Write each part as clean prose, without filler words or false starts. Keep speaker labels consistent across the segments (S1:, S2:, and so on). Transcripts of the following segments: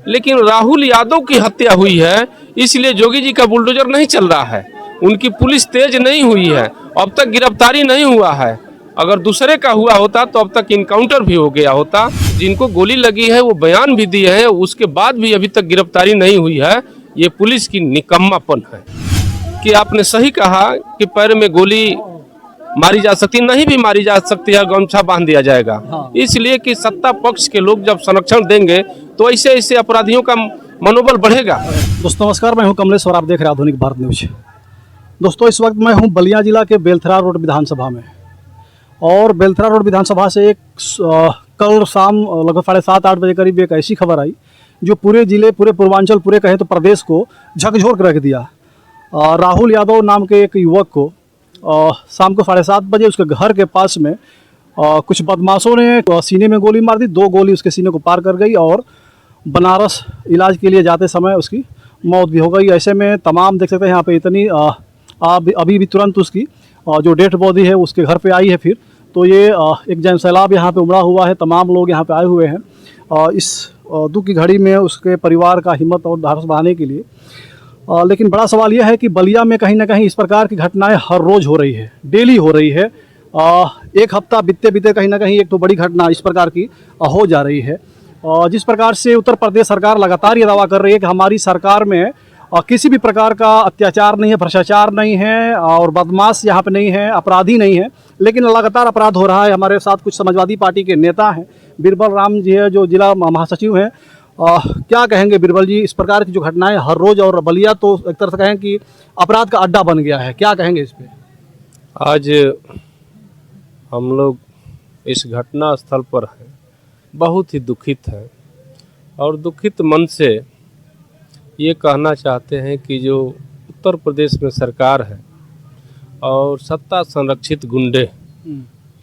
S1: लेकिन राहुल यादव की हत्या हुई है, इसलिए जोगी जी का बुलडोजर नहीं चल रहा है, उनकी पुलिस तेज नहीं हुई है, अब तक गिरफ्तारी नहीं हुआ है। अगर दूसरे का हुआ होता तो अब तक इनकाउंटर भी हो गया होता। जिनको गोली लगी है वो बयान भी दिए हैं, उसके बाद भी अभी तक गिरफ्तारी नहीं हुई है। ये पुलिस की निकम्मापन है कि आपने सही कहा कि पैर में गोली मारी जा सकती, नहीं भी मारी जा सकती है, गमछा बांध दिया जाएगा। हाँ। इसलिए कि सत्ता पक्ष के लोग जब संरक्षण देंगे तो ऐसे ऐसे अपराधियों का मनोबल बढ़ेगा।
S2: दोस्तों नमस्कार, मैं हूं कमलेश और आप देख रहे हैं आधुनिक भारत न्यूज। दोस्तों इस वक्त मैं हूं बलिया जिला के बेलथरा रोड विधानसभा में, और बेलथरा रोड विधानसभा से एक कल शाम लगभग 7:30-8 बजे करीब एक ऐसी खबर आई जो पूरे जिले, पूरे पूर्वांचल, पूरे कहे तो प्रदेश को झकझोर कर रख दिया। राहुल यादव नाम के एक युवक को शाम को 7:30 बजे उसके घर के पास में कुछ बदमाशों ने सीने में गोली मार दी। 2 गोली उसके सीने को पार कर गई और बनारस इलाज के लिए जाते समय उसकी मौत भी हो गई। ऐसे में तमाम देख सकते हैं यहाँ पे इतनी अभी भी तुरंत उसकी जो डेड बॉडी है उसके घर पे आई है। फिर तो ये एक जन सैलाब यहाँ पे उमड़ा हुआ है, तमाम लोग यहाँ पे आए हुए हैं इस दुख की घड़ी में उसके परिवार का हिम्मत और साहस बढ़ाने के लिए। लेकिन बड़ा सवाल यह है कि बलिया में कहीं ना कहीं इस प्रकार की घटनाएं हर रोज़ हो रही है, डेली हो रही है। एक हफ्ता बीतते बीते कहीं ना कहीं एक तो बड़ी घटना इस प्रकार की हो जा रही है। जिस प्रकार से उत्तर प्रदेश सरकार लगातार ये दावा कर रही है कि हमारी सरकार में किसी भी प्रकार का अत्याचार नहीं है, भ्रष्टाचार नहीं है और बदमाश यहाँ पे नहीं है, अपराधी नहीं है, लेकिन लगातार अपराध हो रहा है। हमारे साथ कुछ समाजवादी पार्टी के नेता हैं, बिरबल राम जी है जो जिला महासचिव हैं। क्या कहेंगे बिरबल जी, इस प्रकार की जो घटनाएं हर रोज़, और बलिया तो एक तरह से कहें कि अपराध का अड्डा बन गया है, क्या कहेंगे इस पर?
S1: आज हम लोग इस घटना स्थल पर हैं, बहुत ही दुखित है और दुखित मन से ये कहना चाहते हैं कि जो उत्तर प्रदेश में सरकार है और सत्ता संरक्षित गुंडे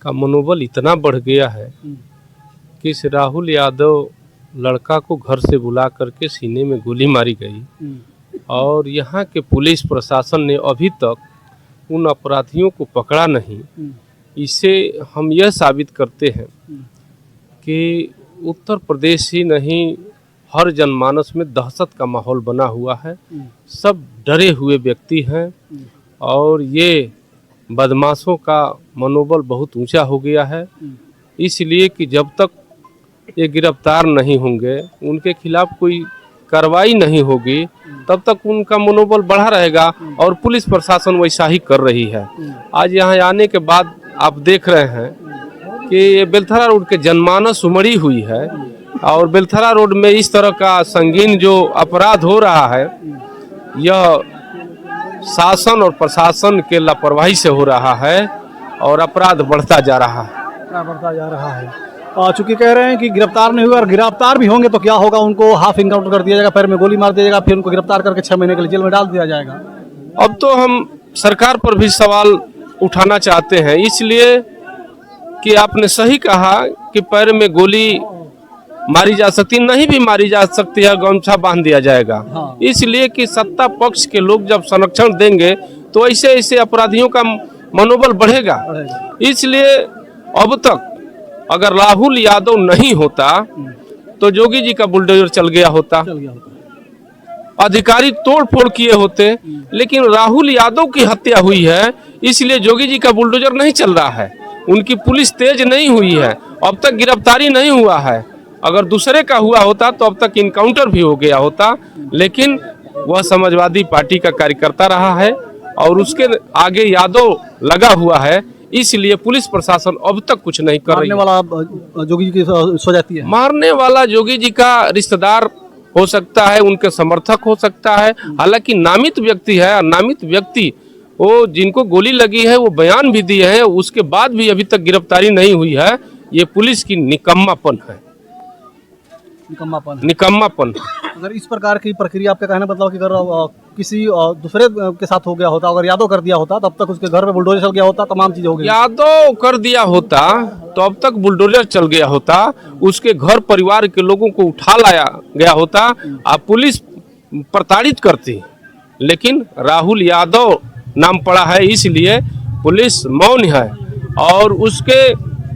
S1: का मनोबल इतना बढ़ गया है कि इस राहुल यादव लड़का को घर से बुला करके सीने में गोली मारी गई और यहाँ के पुलिस प्रशासन ने अभी तक उन अपराधियों को पकड़ा नहीं। इसे हम यह साबित करते हैं कि उत्तर प्रदेश ही नहीं, हर जनमानस में दहशत का माहौल बना हुआ है। सब डरे हुए व्यक्ति हैं और ये बदमाशों का मनोबल बहुत ऊंचा हो गया है। इसलिए कि जब तक ये गिरफ्तार नहीं होंगे, उनके खिलाफ कोई कार्रवाई नहीं होगी, तब तक उनका मनोबल बढ़ा रहेगा और पुलिस प्रशासन वैसा ही कर रही है। आज यहाँ आने के बाद आप देख रहे हैं कि ये बेलथरा रोड के जनमानस उमड़ी हुई है और बेलथरा रोड में इस तरह का संगीन जो अपराध हो रहा है, यह शासन और प्रशासन के लापरवाही से हो रहा है और अपराध बढ़ता जा रहा है।
S2: चूंकि कह रहे हैं कि गिरफ्तार नहीं हुए और गिरफ्तार भी होंगे तो क्या होगा, उनको हाफ इनकाउंटर कर दिया जाएगा, पैर में गोली मार दिया जाएगा, फिर उनको गिरफ्तार करके 6 महीने के लिए जेल में डाल दिया जाएगा।
S1: अब तो हम सरकार पर भी सवाल उठाना चाहते हैं, इसलिए कि आपने सही कहा कि पैर में गोली मारी जा सकती, नहीं भी मारी जा सकती है, गमछा बांध दिया जाएगा। हाँ। इसलिए कि सत्ता पक्ष के लोग जब संरक्षण देंगे तो ऐसे ऐसे अपराधियों का मनोबल बढ़ेगा। इसलिए अब तक अगर राहुल यादव नहीं होता तो जोगी जी का बुलडोजर चल गया होता, अधिकारी तोड़ फोड़ किए होते, लेकिन राहुल यादव की हत्या हुई है, इसलिए जोगी जी का बुलडोजर नहीं चल रहा है, उनकी पुलिस तेज नहीं हुई है, अब तक गिरफ्तारी नहीं हुआ है। अगर दूसरे का हुआ होता तो अब तक इनकाउंटर भी हो गया होता, लेकिन वह समाजवादी पार्टी का कार्यकर्ता रहा है और उसके आगे यादव लगा हुआ है, इसलिए पुलिस प्रशासन अब तक कुछ नहीं कर रही है।
S2: मारने वाला जोगी जी की सो जाती है,
S1: मारने वाला जोगी जी का रिश्तेदार हो सकता है, उनके समर्थक हो सकता है, हालांकि नामित व्यक्ति है। नामित व्यक्ति वो जिनको गोली लगी है वो बयान भी दिए हैं, उसके बाद भी अभी तक गिरफ्तारी नहीं हुई है। ये पुलिस की निकम्मापन है, निकम्मापन।
S2: अगर इस प्रकार की प्रक्रिया, आपका कहना मतलब कि अगर किसी दूसरे के साथ हो गया होता, अगर यादव कर दिया होता तब तक उसके घर पे बुलडोजर चल गया होता, तमाम चीजें हो गई।
S1: यादव कर दिया होता तो अब तक बुलडोजर चल गया होता, उसके घर परिवार के लोगों को उठा लाया गया होता, आप पुलिस प्रताड़ित करती। लेकिन राहुल यादव नाम पड़ा है इसलिए पुलिस मौन है और उसके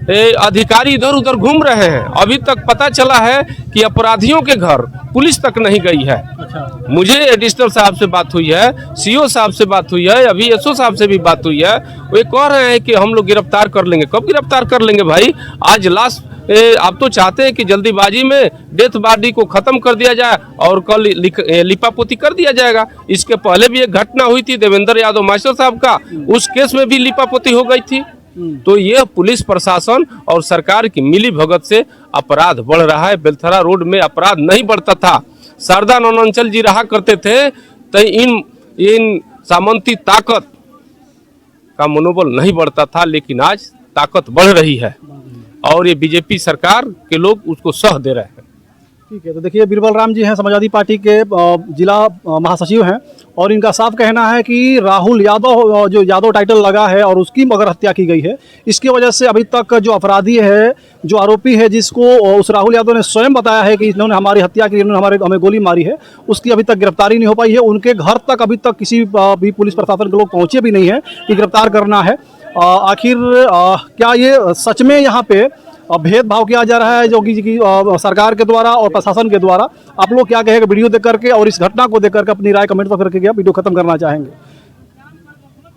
S1: अधिकारी इधर उधर घूम रहे हैं। अभी तक पता चला है कि अपराधियों के घर पुलिस तक नहीं गई है। मुझे एडिशनल साहब से बात हुई है, सीओ साहब से बात हुई है, अभी एसओ साहब से भी बात हुई है। वे कह रहे हैं कि हम लोग गिरफ्तार कर लेंगे। कब गिरफ्तार कर लेंगे भाई? आज लास्ट आप तो चाहते हैं कि जल्दीबाजी में डेथ बॉडी को खत्म कर दिया जाए और कल लिपापोती कर दिया जाएगा। इसके पहले भी एक घटना हुई थी देवेंद्र यादव मास्टर साहब का, उस केस में भी लिपापोती हो गई थी। तो ये पुलिस प्रशासन और सरकार की मिली भगत से अपराध बढ़ रहा है। बेलथरा रोड में अपराध नहीं बढ़ता था। शारदा नौनंचल जी रहा करते थे तो इन सामंती ताकत का मनोबल नहीं बढ़ता था, लेकिन आज ताकत बढ़ रही है और ये बीजेपी सरकार के लोग उसको सह दे रहे हैं।
S2: ठीक है, तो देखिए बीरबल राम जी हैं, समाजवादी पार्टी के जिला महासचिव हैं और इनका साफ कहना है कि राहुल यादव जो यादव टाइटल लगा है और उसकी मगर हत्या की गई है, इसकी वजह से अभी तक जो अपराधी है, जो आरोपी है, जिसको उस राहुल यादव ने स्वयं बताया है कि इन्होंने हमारी हत्या की, इन्होंने हमें गोली मारी है, उसकी अभी तक गिरफ्तारी नहीं हो पाई है। उनके घर तक अभी तक किसी भी पुलिस प्रशासन के लोग पहुँचे भी नहीं है कि गिरफ्तार करना है। आखिर क्या ये सच में यहाँ पे भेदभाव किया जा रहा है जो कि सरकार के द्वारा और प्रशासन के द्वारा? आप लोग क्या कहेंगे वीडियो देख करके और इस घटना को देख करके अपनी राय कमेंट पर करके वीडियो खत्म करना चाहेंगे?